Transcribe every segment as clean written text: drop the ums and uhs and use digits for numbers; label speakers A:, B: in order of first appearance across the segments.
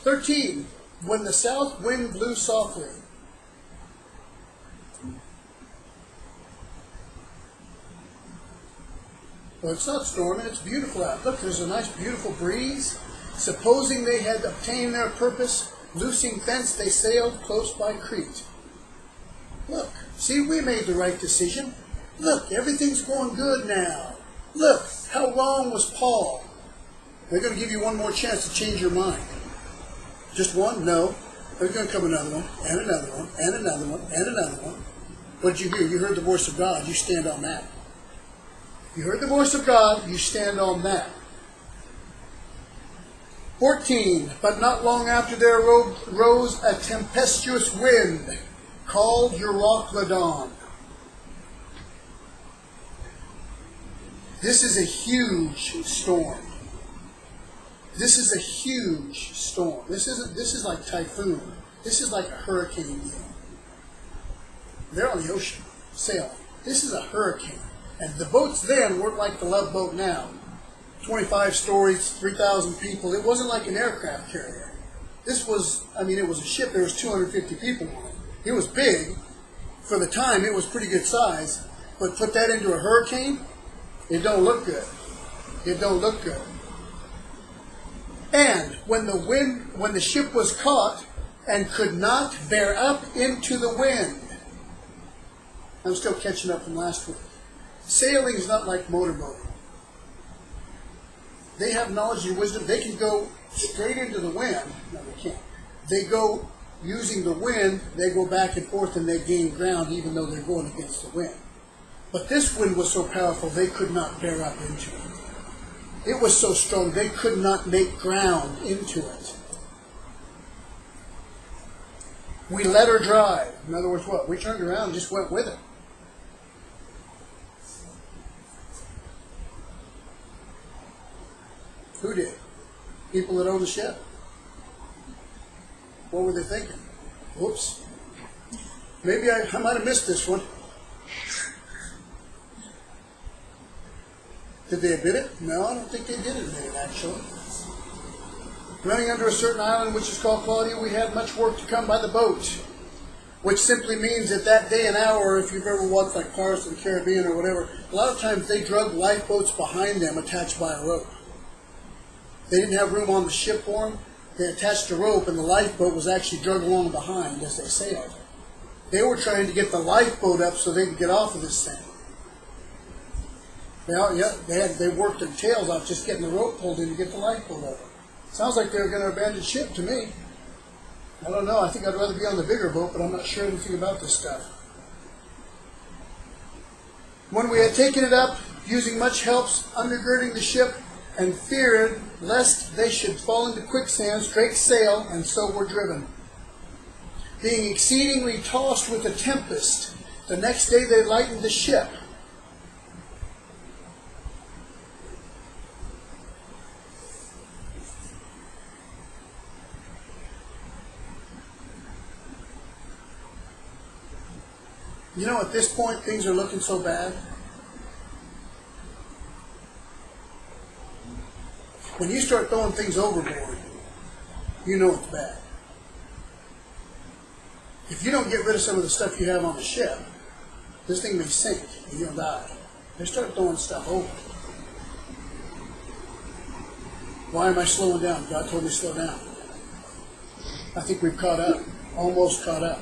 A: 13. When the south wind blew softly. Well, it's not storming, it's beautiful out. Look, there's a nice, beautiful breeze. Supposing they had obtained their purpose, loosing thence they sailed close by Crete. Look, see, we made the right decision. Look, everything's going good now. Look, how wrong was Paul? They're going to give you one more chance to change your mind. Just one? No. There's going to come another one, and another one, and another one, and another one. What did you hear? You heard the voice of God. You stand on that. You heard the voice of God. You stand on that. 14. But not long after there rose a tempestuous wind called Euroclydon. This is a huge storm. This is a huge storm. This is like typhoon. This is like a hurricane deal. They're on the ocean, sailing. This is a hurricane. And the boats then weren't like the Love Boat now. 25 stories, 3,000 people. It wasn't like an aircraft carrier. This was, it was a ship. There was 250 people on it. It was big. For the time, it was pretty good size. But put that into a hurricane, it don't look good. It don't look good. And when the ship was caught and could not bear up into the wind. I'm still catching up from last week. Sailing is not like motorboating. They have knowledge and wisdom. They can go straight into the wind. No, they can't. They go using the wind. They go back and forth and they gain ground even though they're going against the wind. But this wind was so powerful they could not bear up into it. It was so strong they could not make ground into it. We let her drive. In other words, what? We turned around and just went with it. Who did? People that own the ship. What were they thinking? Whoops. Maybe I might have missed this one. Did they admit it? No, I don't think they did admit it, actually. Running under a certain island, which is called Claudia, we had much work to come by the boat, which simply means that that day and hour, if you've ever watched like Pirates of the Caribbean or whatever, a lot of times they drug lifeboats behind them attached by a rope. They didn't have room on the ship for them. They attached a rope, and the lifeboat was actually drug along behind as they sailed. They were trying to get the lifeboat up so they could get off of this thing. Well, yeah, they worked their tails off just getting the rope pulled in to get the lifeboat over. Sounds like they were going to abandon ship to me. I don't know. I think I'd rather be on the bigger boat, but I'm not sure anything about this stuff. When we had taken it up, using much helps, undergirding the ship, and feared lest they should fall into quicksand, straight sail, and so were driven. Being exceedingly tossed with a tempest, the next day they lightened the ship. You know, at this point, things are looking so bad. When you start throwing things overboard, you know it's bad. If you don't get rid of some of the stuff you have on the ship, this thing may sink and you'll die. They start throwing stuff over. Why am I slowing down? God told me to slow down. I think we've caught up. Almost caught up.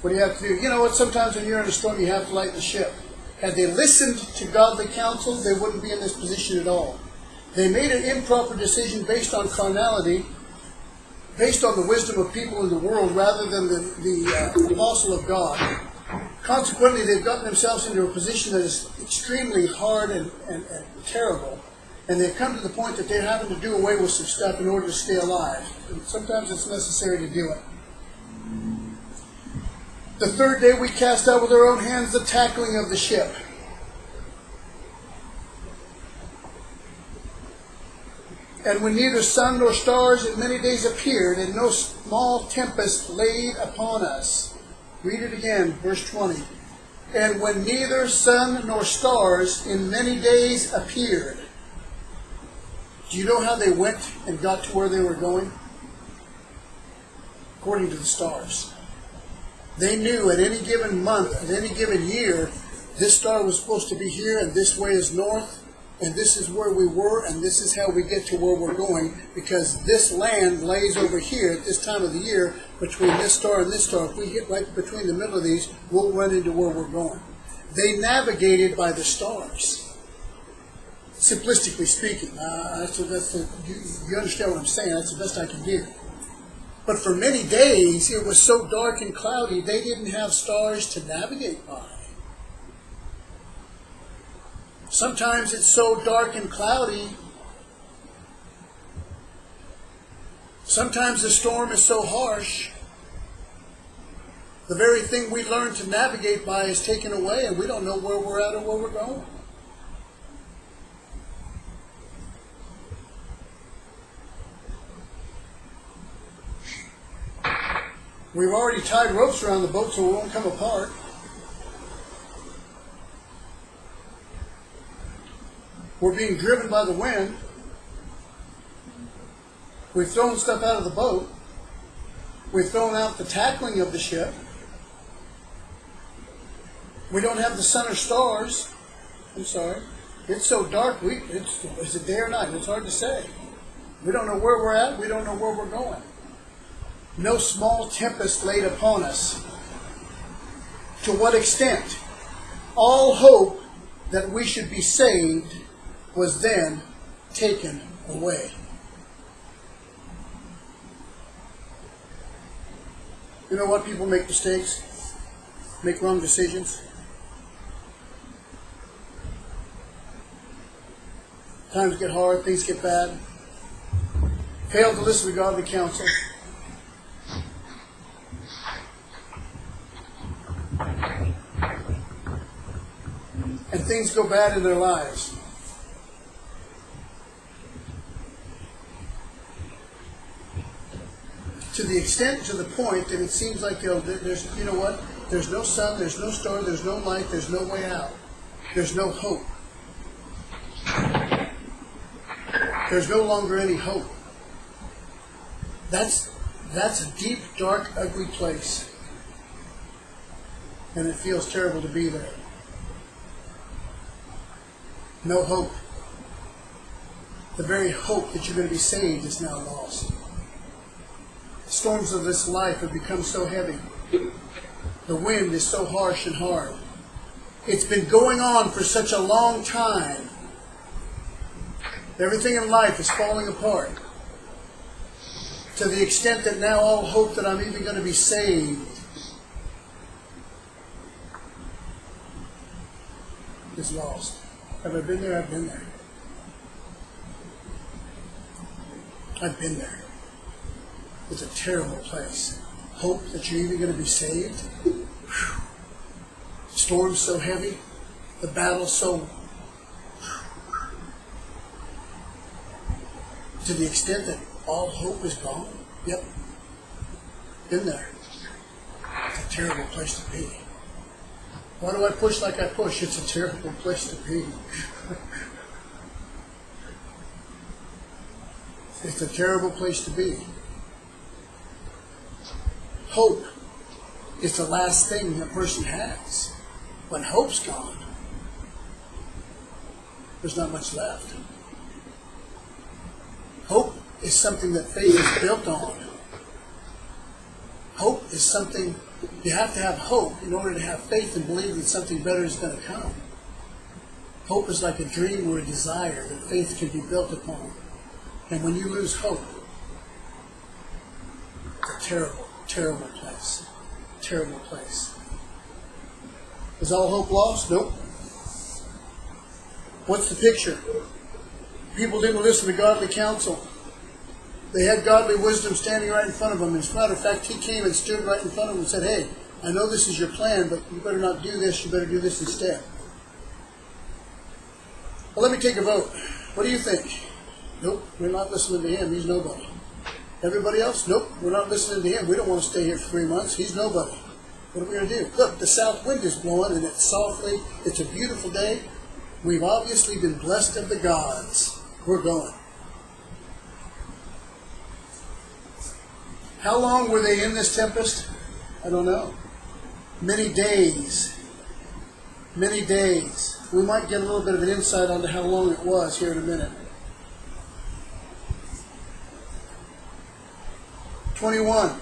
A: What do you have to do? You know what? Sometimes when you're in a storm, you have to lighten the ship. Had they listened to godly counsel, they wouldn't be in this position at all. They made an improper decision based on carnality, based on the wisdom of people in the world rather than the apostle of God. Consequently, they've gotten themselves into a position that is extremely hard and terrible. And they've come to the point that they're having to do away with some stuff in order to stay alive. And sometimes it's necessary to do it. The third day we cast out with our own hands the tackling of the ship. And when neither sun nor stars in many days appeared, and no small tempest laid upon us. Read it again, verse 20. And when neither sun nor stars in many days appeared. Do you know how they went and got to where they were going? According to the stars. They knew at any given month, at any given year, this star was supposed to be here, and this way is north, and this is where we were, and this is how we get to where we're going, because this land lays over here at this time of the year between this star and this star. If we hit right between the middle of these, we'll run into where we're going. They navigated by the stars. Simplistically speaking, you understand what I'm saying? That's the best I can do. But for many days, it was so dark and cloudy, they didn't have stars to navigate by. Sometimes it's so dark and cloudy. Sometimes the storm is so harsh. The very thing we learned to navigate by is taken away, and we don't know where we're at or where we're going. We've already tied ropes around the boat so it won't come apart. We're being driven by the wind. We've thrown stuff out of the boat. We've thrown out the tackling of the ship. We don't have the sun or stars. I'm sorry. It's so dark. Is it day or night? It's hard to say. We don't know where we're at. We don't know where we're going. No small tempest laid upon us. To what extent? All hope that we should be saved was then taken away. You know what? People make mistakes, make wrong decisions. Times get hard, things get bad. Fail to listen to godly counsel. And things go bad in their lives. To the extent, to the point that it seems like there's, you know what? There's no sun, there's no star, there's no light, there's no way out. There's no hope. There's no longer any hope. That's a deep, dark, ugly place. And it feels terrible to be there. No hope. The very hope that you're going to be saved is now lost. Storms of this life have become so heavy. The wind is so harsh and hard. It's been going on for such a long time. Everything in life is falling apart. To the extent that now all hope that I'm even going to be saved is lost. Have I been there? I've been there. I've been there. It's a terrible place. Hope that you're even going to be saved. Whew. Storms so heavy. The battle so... To the extent that all hope is gone. Yep. Been there. It's a terrible place to be. Why do I push like I push? It's a terrible place to be. It's a terrible place to be. Hope is the last thing a person has. When hope's gone, there's not much left. Hope is something that faith is built on. Hope is something, you have to have hope in order to have faith and believe that something better is going to come. Hope is like a dream or a desire that faith can be built upon. And when you lose hope, it's a terrible, terrible place. Terrible place. Is all hope lost? Nope. What's the picture? People didn't listen to godly counsel. They had godly wisdom standing right in front of them. As a matter of fact, he came and stood right in front of them and said, hey, I know this is your plan, but you better not do this. You better do this instead. Well, let me take a vote. What do you think? Nope, we're not listening to him. He's nobody. Everybody else? Nope, we're not listening to him. We don't want to stay here for 3 months. He's nobody. What are we going to do? Look, the south wind is blowing, and it's softly. It's a beautiful day. We've obviously been blessed of the gods. We're going. How long were they in this tempest? I don't know. Many days. Many days. We might get a little bit of an insight onto how long it was here in a minute. 21.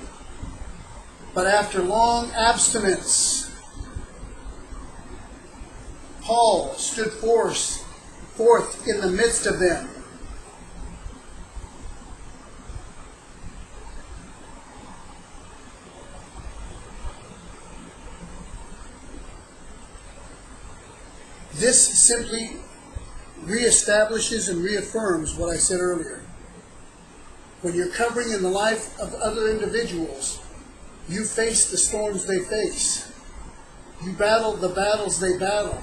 A: But after long abstinence, Paul stood forth in the midst of them. This simply reestablishes and reaffirms what I said earlier. When you're covering in the life of other individuals, you face the storms they face. You battle the battles they battle.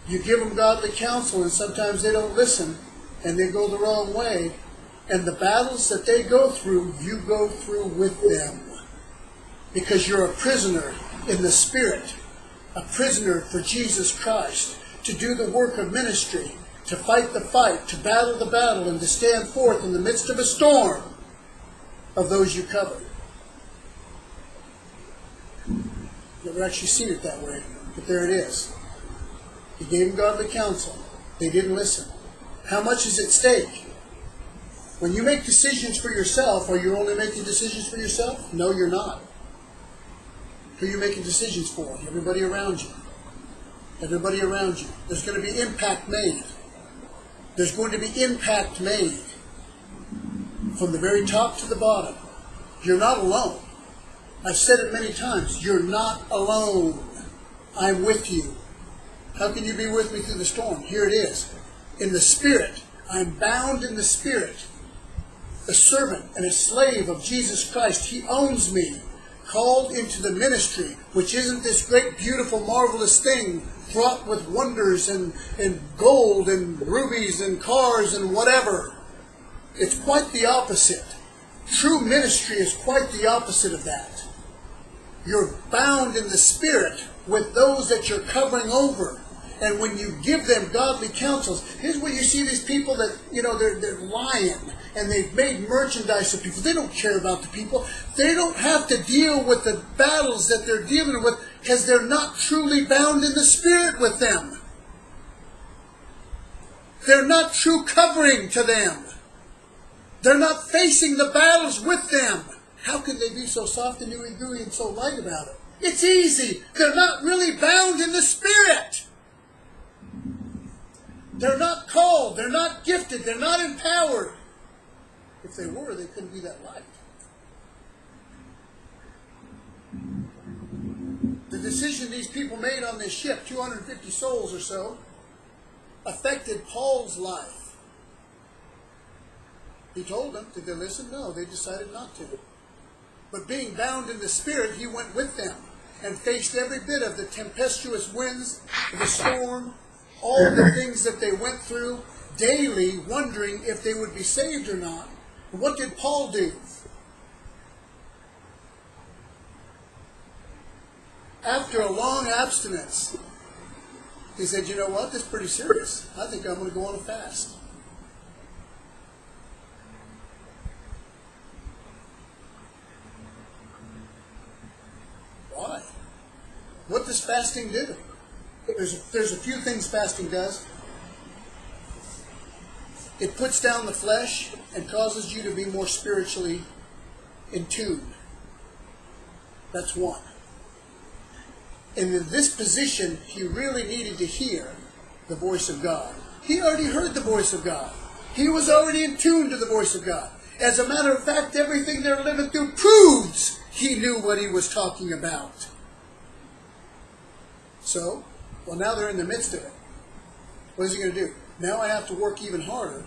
A: You give them godly counsel, and sometimes they don't listen, and they go the wrong way. And the battles that they go through, you go through with them. Because you're a prisoner in the Spirit, a prisoner for Jesus Christ, to do the work of ministry, to fight the fight, to battle the battle, and to stand forth in the midst of a storm of those you cover. Never actually seen it that way, but there it is. He gave them godly counsel. They didn't listen. How much is at stake? When you make decisions for yourself, are you only making decisions for yourself? No, you're not. Who are you making decisions for? Everybody around you. Everybody around you. There's going to be impact made. There's going to be impact made. From the very top to the bottom. You're not alone. I've said it many times. You're not alone. I'm with you. How can you be with me through the storm? Here it is. In the Spirit. I'm bound in the Spirit. A servant and a slave of Jesus Christ. He owns me. Called into the ministry, which isn't this great, beautiful, marvelous thing fraught with wonders and gold and rubies and cars and whatever. It's quite the opposite. True ministry is quite the opposite of that. You're bound in the Spirit with those that you're covering over. And when you give them godly counsels, here's where you see these people that, they're lying. And they've made merchandise of people. They don't care about the people. They don't have to deal with the battles that they're dealing with because they're not truly bound in the Spirit with them. They're not true covering to them. They're not facing the battles with them. How can they be so soft and gooey and so light about it? It's easy. They're not really bound in the Spirit. They're not called. They're not gifted. They're not empowered. If they were, they couldn't be that light. The decision these people made on this ship, 250 souls or so, affected Paul's life. He told them, did they listen? No, they decided not to. But being bound in the Spirit, he went with them and faced every bit of the tempestuous winds, the storm, all the things that they went through daily, wondering if they would be saved or not. And what did Paul do? After a long abstinence, he said, you know what, this is pretty serious. I think I'm going to go on a fast. Why? What does fasting do? There's a few things fasting does. It puts down the flesh and causes you to be more spiritually in tune. That's one. And in this position, he really needed to hear the voice of God. He already heard the voice of God. He was already in tune to the voice of God. As a matter of fact, everything they're living through proves he knew what he was talking about. So, well, now they're in the midst of it. What is he going to do? Now I have to work even harder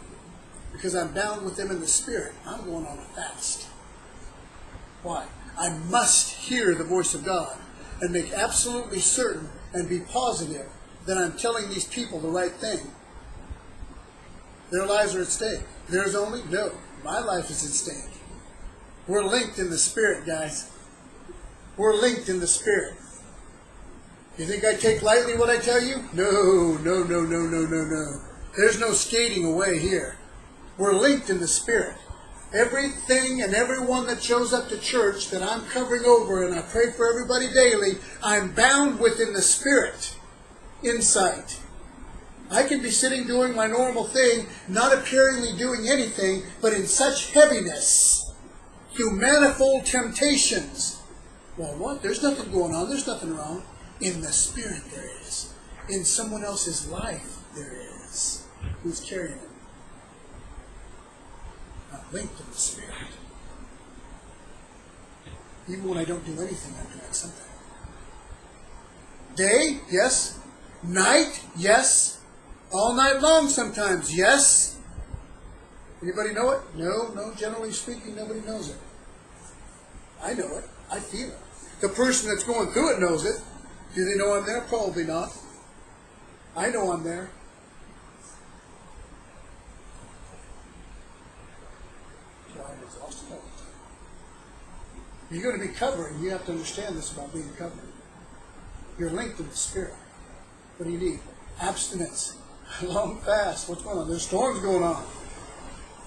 A: because I'm bound with them in the Spirit. I'm going on a fast. Why? I must hear the voice of God and make absolutely certain and be positive that I'm telling these people the right thing. Their lives are at stake. Theirs only? No. My life is at stake. We're linked in the Spirit, guys. We're linked in the Spirit. You think I take lightly what I tell you? No. There's no skating away here. We're linked in the Spirit. Everything and everyone that shows up to church that I'm covering over, and I pray for everybody daily, I'm bound within the Spirit, insight. I can be sitting doing my normal thing, not appearingly doing anything, but in such heaviness, through manifold temptations. Well, what? There's nothing going on. There's nothing wrong. In the Spirit there is. In someone else's life there is. Who's carrying it? I'm linked to the Spirit. Even when I don't do anything, I'm doing something. Day? Yes. Night? Yes. All night long sometimes? Yes. Anybody know it? No. Generally speaking, nobody knows it. I know it. I feel it. The person that's going through it knows it. Do they know I'm there? Probably not. I know I'm there. You're going to be covering. You have to understand this about being covered. You're linked to the Spirit. What do you need? Abstinence. Long fast. What's going on? There's storms going on.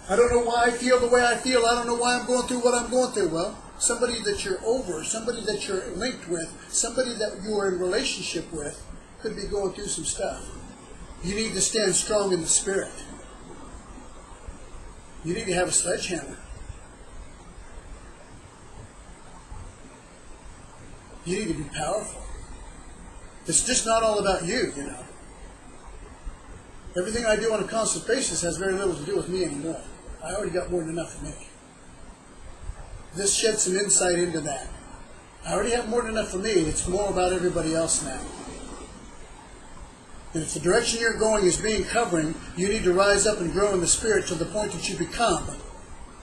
A: I don't know why I feel the way I feel. I don't know why I'm going through what I'm going through. Well, somebody that you're over, somebody that you're linked with, somebody that you are in relationship with could be going through some stuff. You need to stand strong in the Spirit. You need to have a sledgehammer. You need to be powerful. It's just not all about you, you know. Everything I do on a constant basis has very little to do with me anymore. I already got more than enough for me. This sheds some insight into that. I already have more than enough for me. It's more about everybody else now. And if the direction you're going is being covering, you need to rise up and grow in the Spirit to the point that you become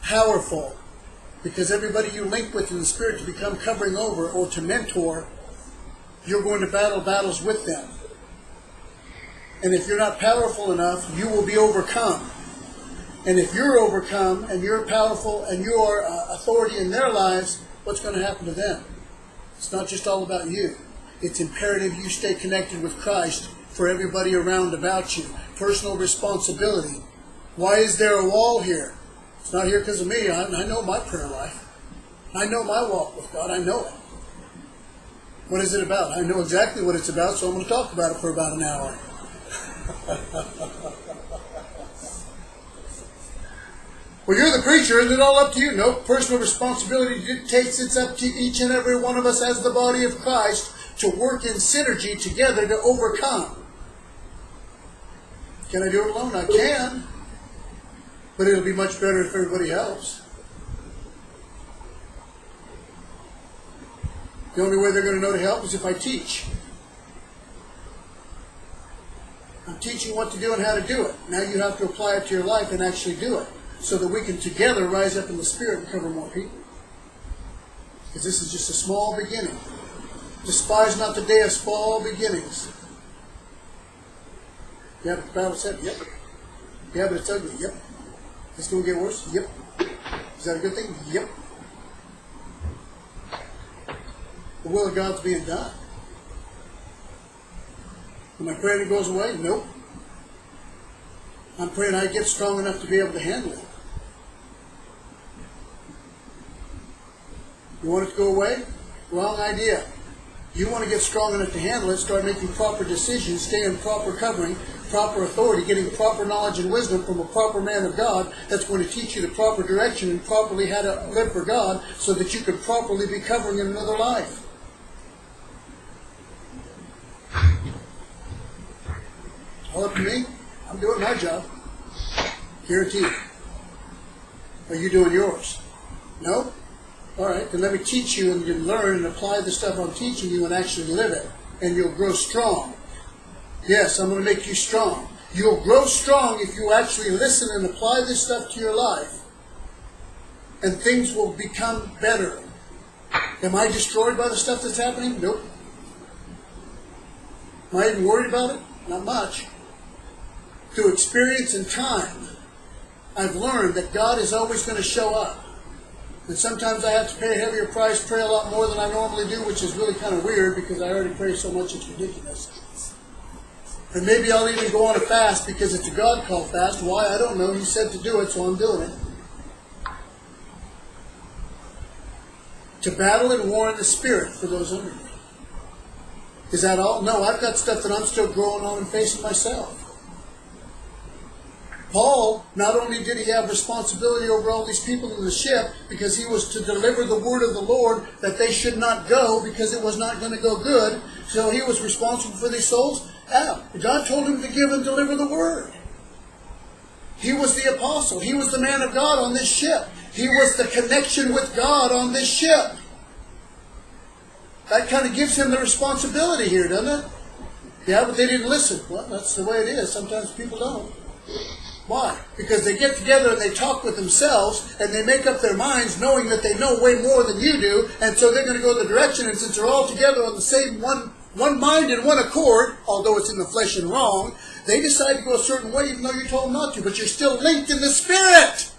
A: powerful. Because everybody you link with in the Spirit to become covering over or to mentor, you're going to battle battles with them. And if you're not powerful enough, you will be overcome. And if you're overcome and you're powerful and you are authority in their lives, what's going to happen to them? It's not just all about you. It's imperative you stay connected with Christ for everybody around about you. Personal responsibility. Why is there a wall here? It's not here because of me. I know my prayer life. I know my walk with God. I know it. What is it about? I know exactly what it's about, so I'm going to talk about it for about an hour. Well, you're the preacher. Isn't it all up to you? No, personal responsibility dictates it's up to each and every one of us as the body of Christ to work in synergy together to overcome. Can I do it alone? I can. But it'll be much better if everybody helps. The only way they're going to know to help is if I teach. I'm teaching what to do and how to do it. Now you have to apply it to your life and actually do it, so that we can together rise up in the Spirit and cover more people. Because this is just a small beginning. Despise not the day of small beginnings. Yeah, but the Bible said, yep. Yeah, but it's ugly. Yep. It's going to get worse? Yep. Is that a good thing? Yep. The will of God's being done. Am I praying it goes away? Nope. I'm praying I get strong enough to be able to handle it. You want it to go away? Wrong idea. You want to get strong enough to handle it, start making proper decisions, stay in proper covering, proper authority, getting proper knowledge and wisdom from a proper man of God that's going to teach you the proper direction and properly how to live for God so that you can properly be covering in another life. All up to me. I'm doing my job. Guaranteed. Are you doing yours? No? All right, then let me teach you and you can learn and apply the stuff I'm teaching you and actually live it. And you'll grow strong. Yes, I'm going to make you strong. You'll grow strong if you actually listen and apply this stuff to your life. And things will become better. Am I destroyed by the stuff that's happening? Nope. Am I even worried about it? Not much. Through experience and time, I've learned that God is always going to show up. And sometimes I have to pay a heavier price, pray a lot more than I normally do, which is really kind of weird because I already pray so much it's ridiculous. And maybe I'll even go on a fast because it's a God-called fast. Why? I don't know. He said to do it, so I'm doing it. to battle and war in the Spirit for those under me. Is that all? No, I've got stuff that I'm still growing on and facing myself. Paul, not only did he have responsibility over all these people in the ship, because he was to deliver the word of the Lord that they should not go because it was not going to go good, so he was responsible for these souls. God told him to give and deliver the word. He was the apostle. He was the man of God on this ship. He was the connection with God on this ship. That kind of gives him the responsibility here, doesn't it? Yeah, but they didn't listen. Well, that's the way it is. Sometimes people don't. Why? Because they get together and they talk with themselves and they make up their minds knowing that they know way more than you do, and so they're going to go the direction, and since they're all together on the same one mind and one accord, although it's in the flesh and wrong, they decide to go a certain way even though you're told not to, but you're still linked in the Spirit.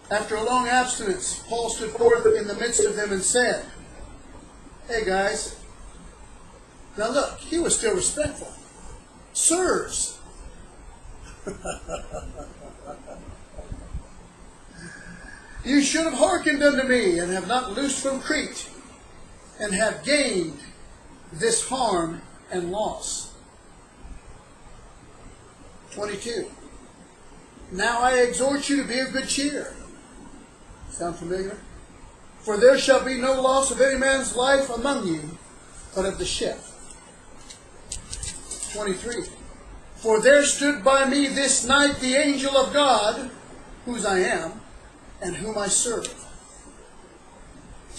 A: After a long abstinence, Paul stood forth in the midst of them and said, "Hey guys," now look, he was still respectful. "Sirs," "you should have hearkened unto me, and have not loosed from Crete, and have gained this harm and loss." 22. "Now I exhort you to be of good cheer." Sound familiar? "For there shall be no loss of any man's life among you, but of the ship." 23. "For there stood by me this night the angel of God, whose I am, and whom I serve."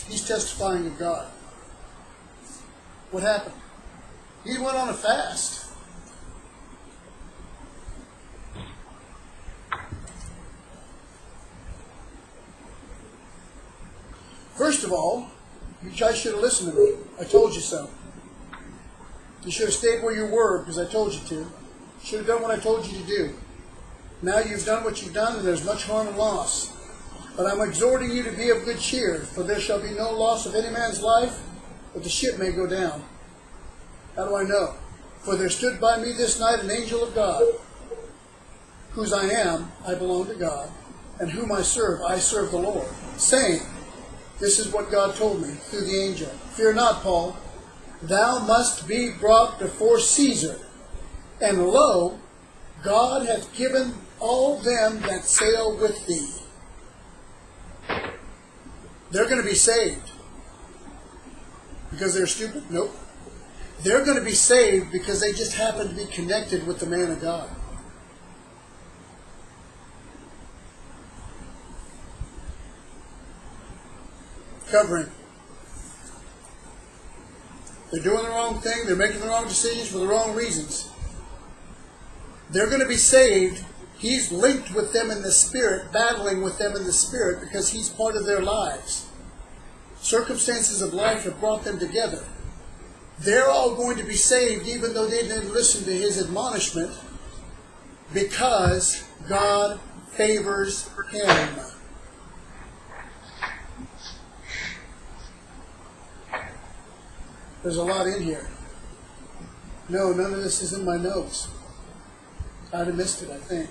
A: He's testifying of God. What happened? He went on a fast. First of all, you guys should have listened to me. I told you so. You should have stayed where you were because I told you to. You should have done what I told you to do. Now you've done what you've done, and there's much harm and loss. But I'm exhorting you to be of good cheer, for there shall be no loss of any man's life, but the ship may go down. How do I know? "For there stood by me this night an angel of God, whose I am, I belong to God, and whom I serve the Lord, saying," this is what God told me through the angel, "Fear not, Paul, thou must be brought before Caesar. And lo, God hath given all them that sail with thee." They're going to be saved because they're stupid? Nope. They're going to be saved because they just happen to be connected with the man of God. Covering. They're doing the wrong thing. They're making the wrong decisions for the wrong reasons. They're going to be saved. He's linked with them in the Spirit, battling with them in the Spirit because he's part of their lives. Circumstances of life have brought them together. They're all going to be saved even though they didn't listen to his admonishment because God favors him. There's a lot in here. No, none of this is in my notes. I'd have missed it, I think.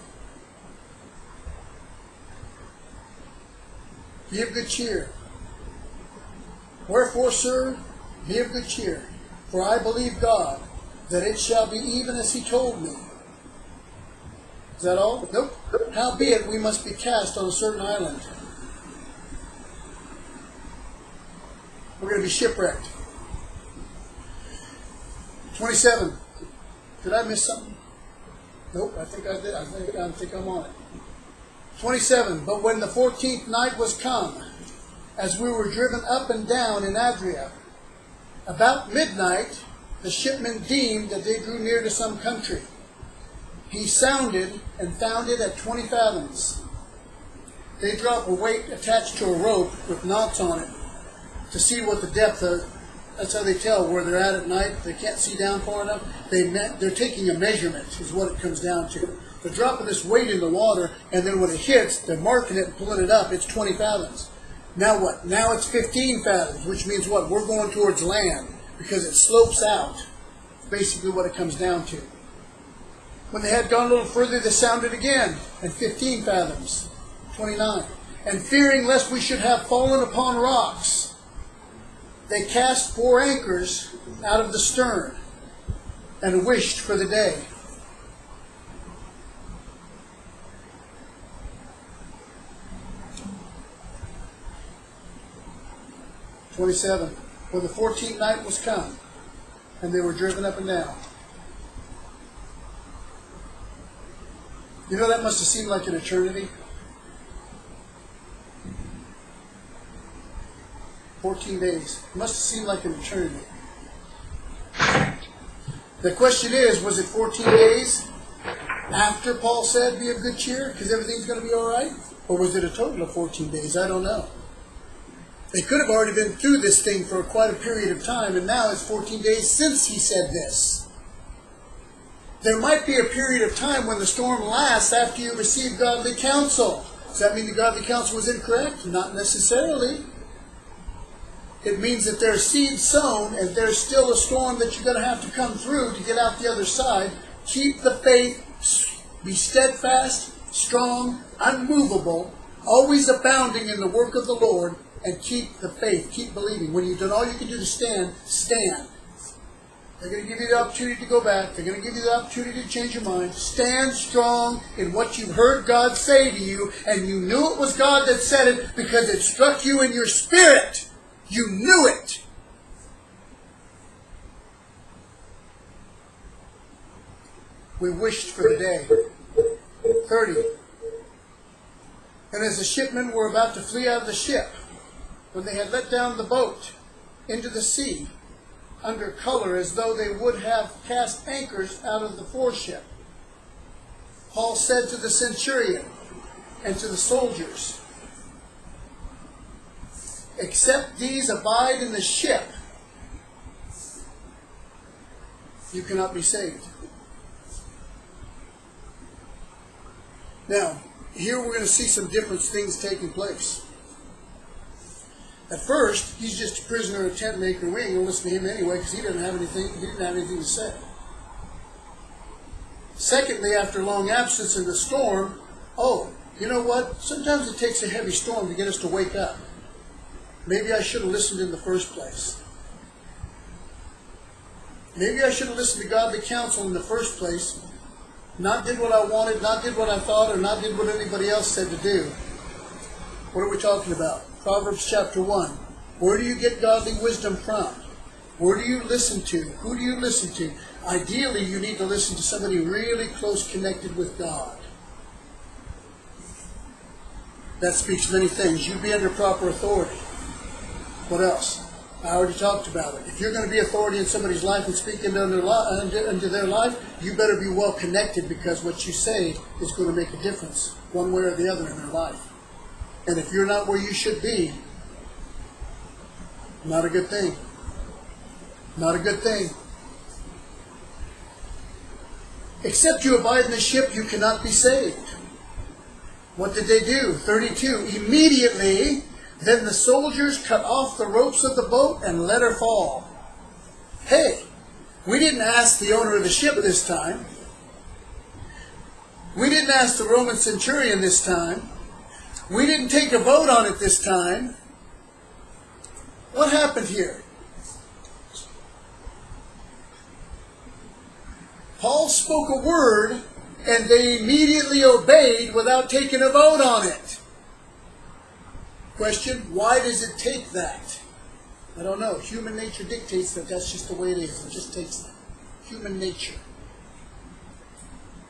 A: Be of good cheer. "Wherefore, sir, be of good cheer, for I believe God, that it shall be even as he told me." Is that all? Nope. "Howbeit we must be cast on a certain island." We're going to be shipwrecked. 27. Did I miss something? Nope, I think I did. I think I'm on it. 27. "But when the 14th night was come, as we were driven up and down in Adria, about midnight the shipmen deemed that they drew near to some country. He sounded and found it at 20 fathoms. They drop a weight attached to a rope with knots on it to see what the depth of. That's how they tell where they're at night. If they can't see down far enough, they're taking a measurement is what it comes down to. They're dropping this weight in the water, and then when it hits, they're marking it and pulling it up. It's 20 fathoms. Now what? Now it's 15 fathoms, which means what? We're going towards land because it slopes out. basically what it comes down to. When they had gone a little further, they sounded again, and 15 fathoms, 29. And fearing lest we should have fallen upon rocks, they cast 4 anchors out of the stern, and wished for the day. "27. When the 14th night was come, and they were driven up and down." You know, that must have seemed like an eternity. 14 days. It must have seemed like an eternity. The question is, was it 14 days after Paul said, "Be of good cheer, because everything's going to be all right"? Or was it a total of 14 days? I don't know. They could have already been through this thing for quite a period of time, and now it's 14 days since he said this. There might be a period of time when the storm lasts after you receive godly counsel. Does that mean the godly counsel was incorrect? Not necessarily. It means that there's seed sown, and there's still a storm that you're going to have to come through to get out the other side. Keep the faith, be steadfast, strong, unmovable, always abounding in the work of the Lord, and keep the faith, keep believing. When you've done all you can do to stand, stand. They're going to give you the opportunity to go back. They're going to give you the opportunity to change your mind. Stand strong in what you've heard God say to you, and you knew it was God that said it because it struck you in your spirit. You knew it. We wished for the day. 30. And as the shipmen were about to flee out of the ship, when they had let down the boat into the sea, under color as though they would have cast anchors out of the foreship, Paul said to the centurion and to the soldiers, "Except these abide in the ship, you cannot be saved." Now, here we're going to see some different things taking place. At first, he's just a prisoner in a tent maker. We ain't going to listen to him anyway because he didn't have anything to say. Secondly, after long absence in the storm, you know what? Sometimes it takes a heavy storm to get us to wake up. Maybe I should have listened in the first place. Maybe I should have listened to godly counsel in the first place. Not did what I wanted, not did what I thought, or not did what anybody else said to do. What are we talking about? Proverbs chapter 1. Where do you get godly wisdom from? Where do you listen to? Who do you listen to? Ideally, you need to listen to somebody really close connected with God. That speaks many things. You be under proper authority. What else? I already talked about it. If you're going to be authority in somebody's life and speak into their life, you better be well connected, because what you say is going to make a difference one way or the other in their life. And if you're not where you should be, not a good thing. Not a good thing. Except you abide in the ship, you cannot be saved. What did they do? 32. Immediately, then the soldiers cut off the ropes of the boat and let her fall. Hey, we didn't ask the owner of the ship this time. We didn't ask the Roman centurion this time. We didn't take a vote on it this time. What happened here? Paul spoke a word, and they immediately obeyed without taking a vote on it. Question, why does it take that? I don't know. Human nature dictates that that's just the way it is. It just takes that. Human nature.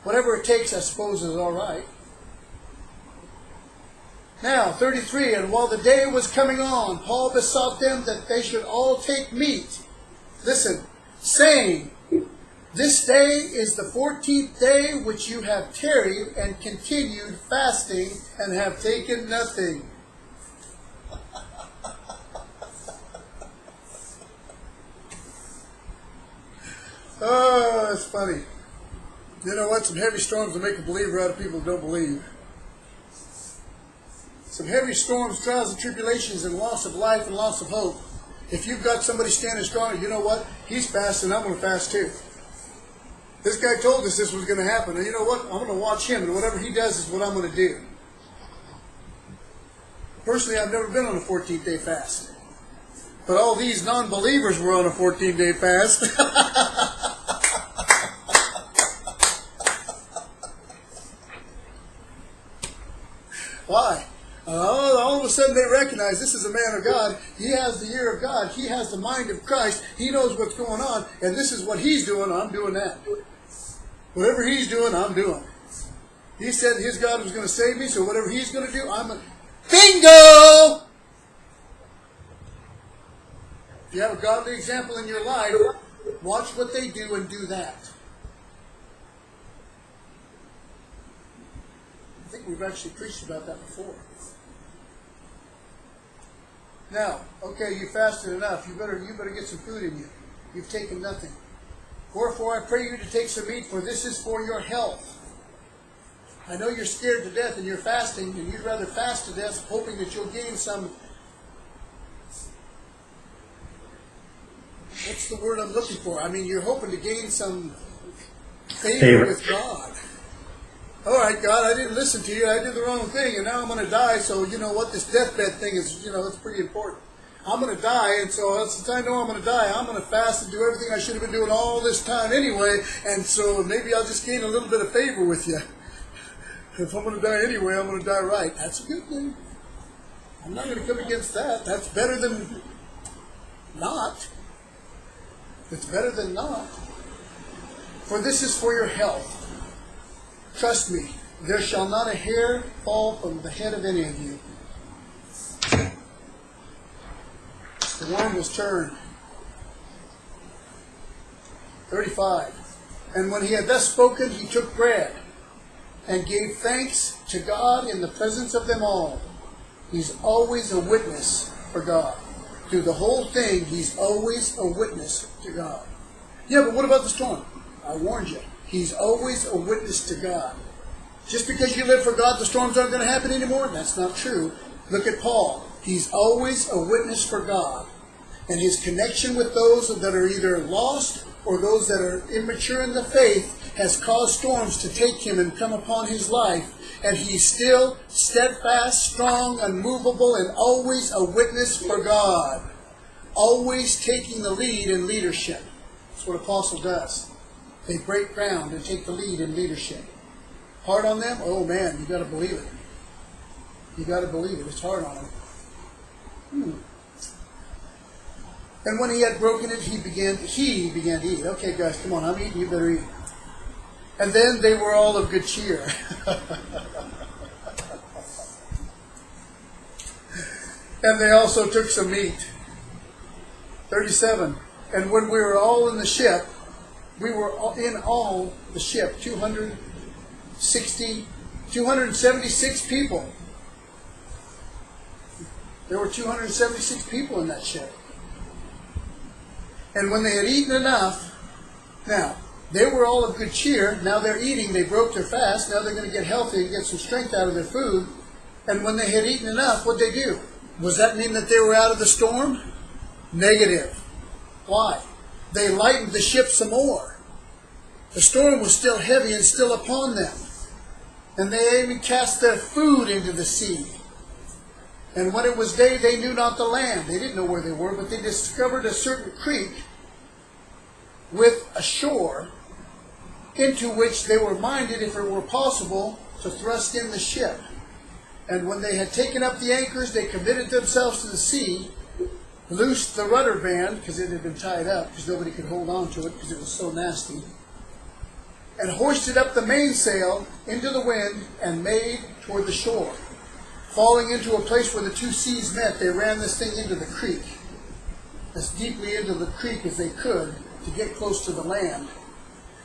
A: Whatever it takes, I suppose, is all right. Now, 33, and while the day was coming on, Paul besought them that they should all take meat. Listen, saying, this day is the 14th day which you have tarried and continued fasting and have taken nothing. Oh, that's funny. You know what? Some heavy storms will make a believer out of people who don't believe. Some heavy storms, trials and tribulations, and loss of life and loss of hope If you've got somebody standing strong, you know what? He's fasting, I'm going to fast too. This guy told us this was going to happen. And you know what? I'm going to watch him, and whatever he does is what I'm going to do. Personally, I've never been on a 14-day fast. But all these non-believers were on a 14-day fast. Why? All of a sudden they recognize this is a man of God. He has the ear of God. He has the mind of Christ. He knows what's going on. And this is what he's doing. I'm doing that. Whatever he's doing, I'm doing. He said his God was going to save me, so whatever he's going to do, I'm going to... Bingo! If you have a godly example in your life, watch what they do and do that. I think we've actually preached about that before. Now, okay, you fasted enough. You better get some food in you. You've taken nothing. Wherefore I pray you to take some meat, for this is for your health. I know you're scared to death and you're fasting, and you'd rather fast to death, hoping that you'll gain some... What's the word I'm looking for? I mean, you're hoping to gain some favor with God. All right, God, I didn't listen to you. I did the wrong thing, and now I'm going to die. So, you know what? This deathbed thing is, it's pretty important. I'm going to die, and so since I know I'm going to die, I'm going to fast and do everything I should have been doing all this time anyway, and so maybe I'll just gain a little bit of favor with you. If I'm going to die anyway, I'm going to die right. That's a good thing. I'm not going to come against that. That's better than not. It's better than not. For this is for your health. Trust me, there shall not a hair fall from the head of any of you. The worm was turned. 35. And when he had thus spoken, he took bread and gave thanks to God in the presence of them all. He's always a witness for God. Through the whole thing, he's always a witness to God. Yeah, but what about the storm? I warned you. He's always a witness to God. Just because you live for God, the storms aren't going to happen anymore? That's not true. Look at Paul. He's always a witness for God. And his connection with those that are either lost or those that are immature in the faith has caused storms to take him and come upon his life. And he's still steadfast, strong, unmovable, and always a witness for God. Always taking the lead in leadership. That's what Apostle does. They break ground and take the lead in leadership. Hard on them? Oh man, you got to believe it. You got to believe it. It's hard on them. And when he had broken it, he began to eat. Okay, guys, come on, I'm eating. You better eat. And then they were all of good cheer. And they also took some meat. 37. And when we were all in the ship, we were in all the ship, 276 people. There were 276 people in that ship. And when they had eaten enough, now, they were all of good cheer. Now they're eating. They broke their fast. Now they're going to get healthy and get some strength out of their food. And when they had eaten enough, what'd they do? Does that mean that they were out of the storm? Negative. Why? They lightened the ship some more. The storm was still heavy and still upon them. And they even cast their food into the sea. And when it was day, they knew not the land. They didn't know where they were, but they discovered a certain creek with a shore, into which they were minded, if it were possible, to thrust in the ship. And when they had taken up the anchors, they committed themselves to the sea, loosed the rudder band, because it had been tied up, because nobody could hold on to it, because it was so nasty, and hoisted up the mainsail into the wind, and made toward the shore. Falling into a place where the two seas met, they ran this thing into the creek, as deeply into the creek as they could, to get close to the land.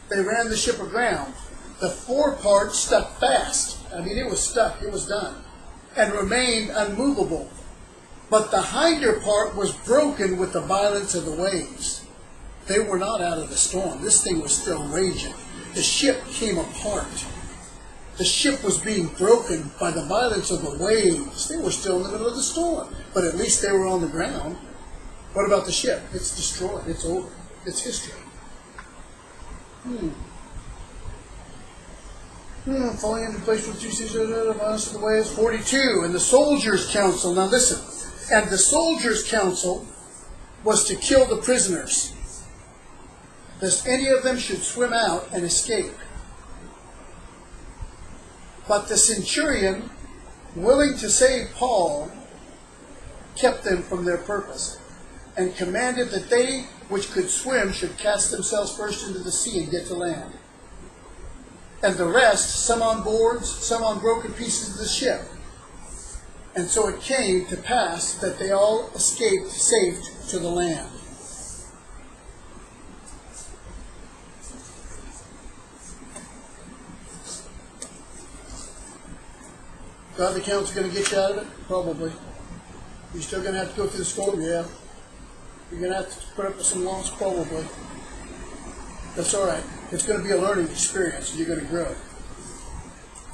A: They ran the ship aground. The forepart stuck fast. I mean, it was stuck. It was done. And remained unmovable. But the hinder part was broken with the violence of the waves. They were not out of the storm. This thing was still raging. The ship came apart. The ship was being broken by the violence of the waves. They were still in the middle of the storm. But at least they were on the ground. What about the ship? It's destroyed. It's over. It's history. Falling into place with Jesus of us, the way is 42. And the soldiers' council. Now listen. And the soldiers' council was to kill the prisoners, lest any of them should swim out and escape. But the centurion, willing to save Paul, kept them from their purpose, and commanded that they which could swim should cast themselves first into the sea and get to land. And the rest, some on boards, some on broken pieces of the ship. And so it came to pass that they all escaped safe to the land. God, the count's going to get you out of it? Probably. You're still going to have to go through the storm? Yeah. You're going to have to put up with some loss? Probably. That's all right. It's going to be a learning experience, and you're going to grow.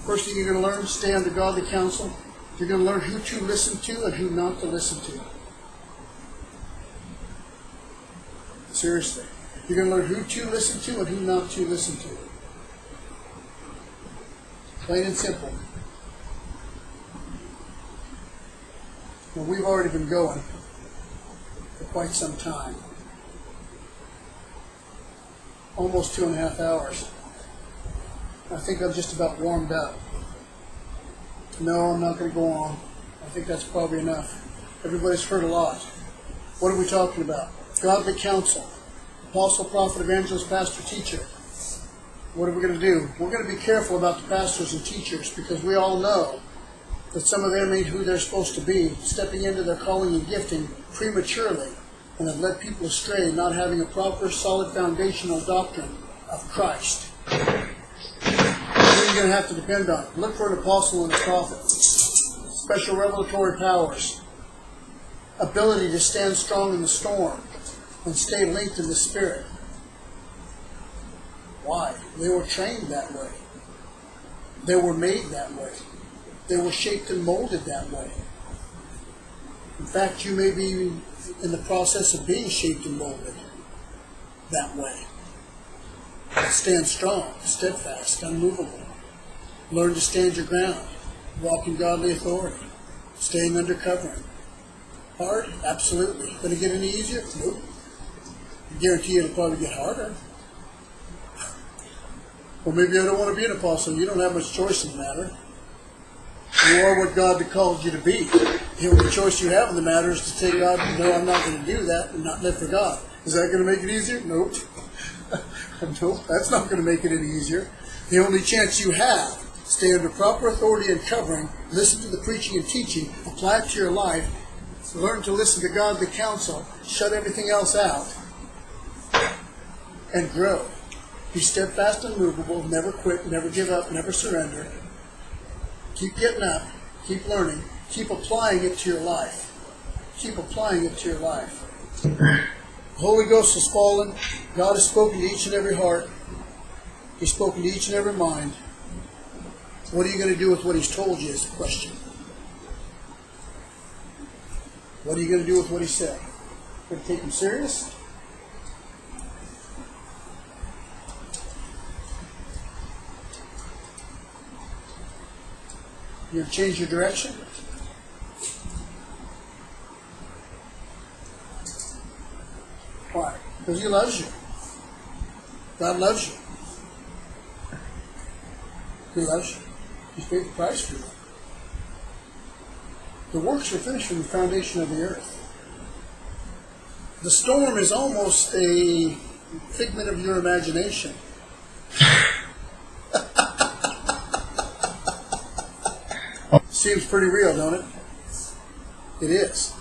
A: First thing you're going to learn, stay under godly counsel. You're going to learn who to listen to and who not to listen to. Seriously. You're going to learn who to listen to and who not to listen to. Plain and simple. Well, we've already been going for quite some time. Almost 2.5 hours. I think I'm just about warmed up. No, I'm not going to go on. I think that's probably enough. Everybody's heard a lot. What are we talking about? Godly counsel. Apostle, prophet, evangelist, pastor, teacher. What are we going to do? We're going to be careful about the pastors and teachers, because we all know that some of them ain't who they're supposed to be, stepping into their calling and gifting prematurely, and have led people astray, not having a proper, solid foundational doctrine of Christ. What are you going to have to depend on? Look for an apostle and a prophet. Special revelatory powers. Ability to stand strong in the storm and stay linked in the Spirit. Why? They were trained that way. They were made that way. They were shaped and molded that way. In fact, you may be in the process of being shaped and molded that way. Stand strong, steadfast, unmovable. Learn to stand your ground. Walk in godly authority. Staying under covering. Hard? Absolutely. Going to get any easier? Nope. I guarantee you it'll probably get harder. Well, maybe I don't want to be an apostle. You don't have much choice in the matter. You are what God called you to be. The only choice you have in the matter is to say, God, no, I'm not going to do that and not live for God. Is that going to make it easier? Nope. Nope, that's not going to make it any easier. The only chance you have, stay under proper authority and covering, listen to the preaching and teaching, apply it to your life, learn to listen to godly counsel, shut everything else out, and grow. Be steadfast and immovable, never quit, never give up, never surrender. Keep getting up, keep learning, keep applying it to your life. Keep applying it to your life. The Holy Ghost has fallen. God has spoken to each and every heart. He's spoken to each and every mind. What are you going to do with what He's told you is the question. What are you going to do with what He said? Going to take Him serious? You're going to change your direction? Why? Because He loves you. God loves you. He loves you. He's paid the price for you. The works are finished from the foundation of the earth. The storm is almost a figment of your imagination. Seems pretty real, don't it? It is.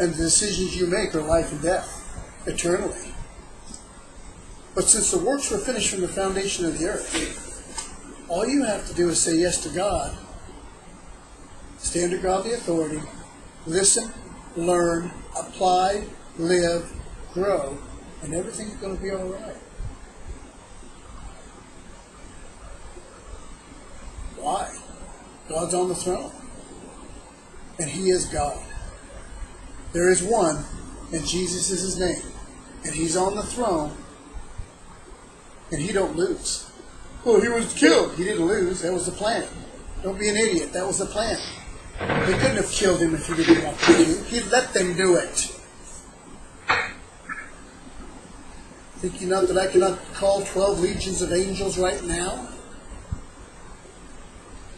A: And the decisions you make are life and death, eternally. But since the works were finished from the foundation of the earth, all you have to do is say yes to God, stay under godly authority, listen, learn, apply, live, grow, and everything's going to be all right. Why? God's on the throne. And He is God. There is one and Jesus is his name, and he's on the throne, and he don't lose. Well, he was killed. He didn't lose. That was the plan. Don't be an idiot. That was the plan. They couldn't have killed him if he didn't want to. He let them do it. Think you not that I cannot call 12 legions of angels right now?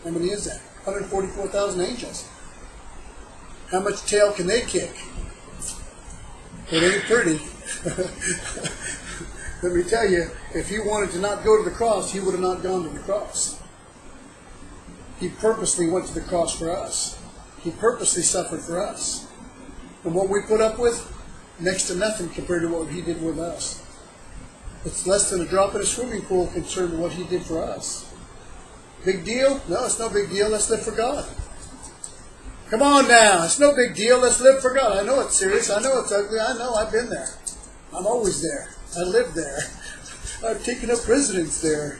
A: How many is that? 144,000 angels. How much tail can they kick? It ain't pretty. Let me tell you, if he wanted to not go to the cross, he would have not gone to the cross. He purposely went to the cross for us. He purposely suffered for us. And what we put up with, next to nothing compared to what he did with us. It's less than a drop in a swimming pool compared to what he did for us. Big deal? No, it's no big deal. Let's live for God. Come on now. It's no big deal. Let's live for God. I know it's serious. I know it's ugly. I know. I've been there. I'm always there. I live there. I've taken up residence there.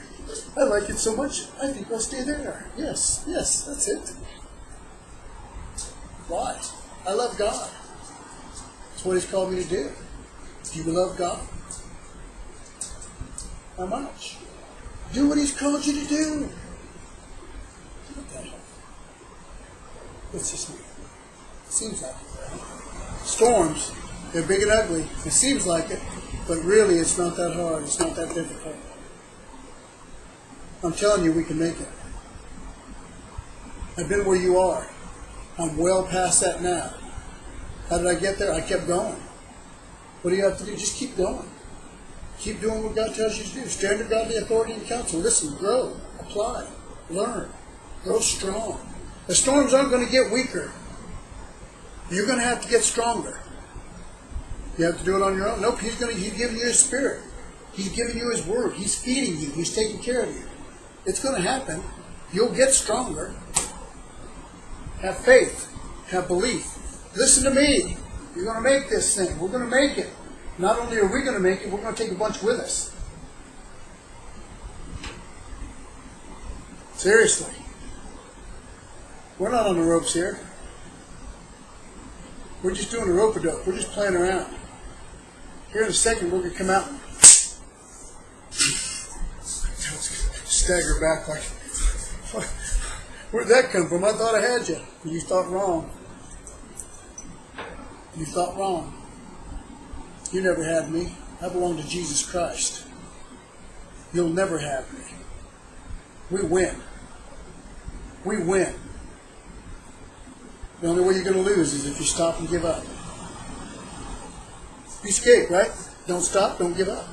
A: I like it so much, I think I'll stay there. Yes, that's it. Why? I love God. That's what he's called me to do. Do you love God? How much? Do what he's called you to do. What the hell? What's this mean? It seems like it. Storms, they're big and ugly. It seems like it, but really it's not that hard. It's not that difficult. I'm telling you, we can make it. I've been where you are. I'm well past that now. How did I get there? I kept going. What do you have to do? Just keep going. Keep doing what God tells you to do. Stand under godly authority and counsel. Listen, grow, apply, learn, grow strong. The storms aren't going to get weaker. You're going to have to get stronger. You have to do it on your own. Nope, he's giving you his spirit. He's giving you his word. He's feeding you. He's taking care of you. It's going to happen. You'll get stronger. Have faith. Have belief. Listen to me. You're going to make this thing. We're going to make it. Not only are we going to make it, we're going to take a bunch with us. Seriously. We're not on the ropes here. We're just doing a rope-a-dope. We're just playing around. Here in a second, we're going to come out and stagger back like, where'd that come from? I thought I had you. You thought wrong. You thought wrong. You never had me. I belong to Jesus Christ. You'll never have me. We win. We win. The only way you're going to lose is if you stop and give up. You escape, right? Don't stop, don't give up.